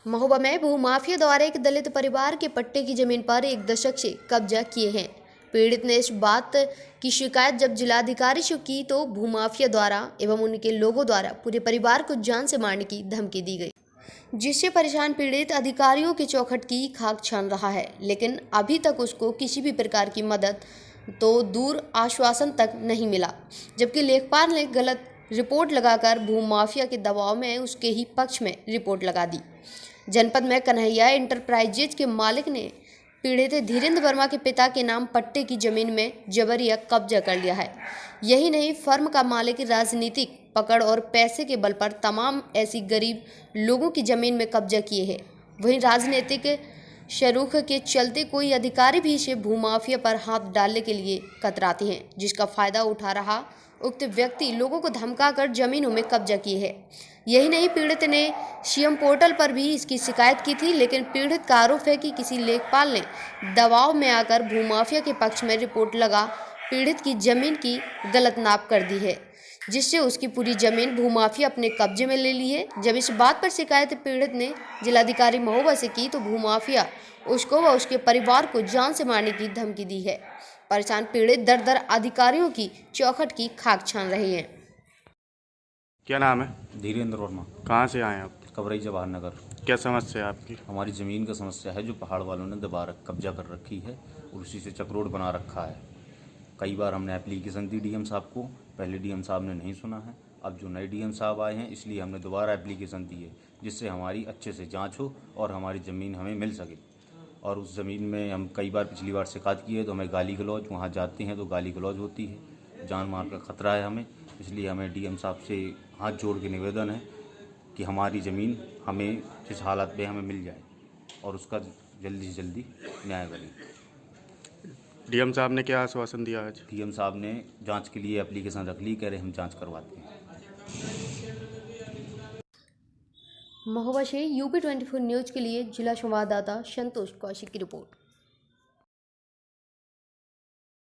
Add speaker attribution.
Speaker 1: महोबा में भूमाफिया द्वारा एक दलित परिवार के पट्टे की जमीन पर 1 दशक से कब्जा किए हैं। पीड़ित ने इस बात की शिकायत जब जिलाधिकारी से की तो भूमाफिया द्वारा एवं उनके लोगों द्वारा पूरे परिवार को जान से मारने की धमकी दी गई, जिससे परेशान पीड़ित अधिकारियों के चौखट की खाक छान रहा है। लेकिन अभी तक उसको किसी भी प्रकार की मदद तो दूर आश्वासन तक नहीं मिला, जबकि लेखपाल ने गलत रिपोर्ट लगाकर भूमाफिया के दबाव में उसके ही पक्ष में रिपोर्ट लगा दी। जनपद में कन्हैया इंटरप्राइजेज के मालिक ने पीड़ित धीरेन्द्र वर्मा के पिता के नाम पट्टे की जमीन में जबरिया कब्जा कर लिया है। यही नहीं, फर्म का मालिक राजनीतिक पकड़ और पैसे के बल पर तमाम ऐसी गरीब लोगों की जमीन में कब्जा किए है। वहीं राजनीतिक शरूख के चलते कोई अधिकारी भी इसे भूमाफिया पर हाथ डालने के लिए कतराते हैं, जिसका फायदा उठा रहा उक्त व्यक्ति लोगों को धमकाकर जमीनों में कब्जा किए है। यही नहीं, पीड़ित ने सीएम पोर्टल पर भी इसकी शिकायत की थी, लेकिन पीड़ित का आरोप है कि किसी लेखपाल ने दबाव में आकर भूमाफिया के पक्ष में रिपोर्ट लगा पीड़ित की जमीन की गलत नाप कर दी है, जिससे उसकी पूरी जमीन भूमाफिया अपने कब्जे में ले ली है। जब इस बात पर शिकायत पीड़ित ने जिलाधिकारी महोबा से की तो भूमाफिया उसको व उसके परिवार को जान से मारने की धमकी दी है। परेशान पीड़ित दर दर अधिकारियों की चौखट की खाक छान रहे हैं।
Speaker 2: क्या नाम है?
Speaker 3: धीरेन्द्र वर्मा।
Speaker 2: कहाँ से आए आप?
Speaker 3: कवरई जवाहर नगर।
Speaker 2: क्या समस्या है आपकी?
Speaker 3: हमारी ज़मीन का समस्या है जो पहाड़ वालों ने दोबारा कब्जा कर रखी है और उसी से चक्रोड बना रखा है। कई बार हमने एप्लीकेशन दी डीएम साहब को, पहले डीएम साहब ने नहीं सुना है। अब जो नए डीएम साहब आए हैं इसलिए हमने दोबारा एप्लीकेशन दी है, जिससे हमारी अच्छे से जाँच हो और हमारी ज़मीन हमें मिल सके। और उस ज़मीन में हम कई बार पिछली बार शिकायत की है तो हमें गाली गलौज, वहाँ जाते हैं तो गाली गलौज होती है, जान मार का ख़तरा है हमें। इसलिए हमें डीएम साहब से हाथ जोड़ के निवेदन है कि हमारी ज़मीन हमें जिस हालत में हमें मिल जाए और उसका जल्दी से जल्दी न्याय बने।
Speaker 2: डीएम साहब ने क्या आश्वासन दिया आज?
Speaker 3: डीएम साहब ने जांच के लिए एप्लीकेशन रख ली, कह रहे हम जांच करवाते हैं।
Speaker 1: महोबा से यूपी 24 न्यूज़ के लिए जिला संवाददाता संतोष कौशिक की रिपोर्ट।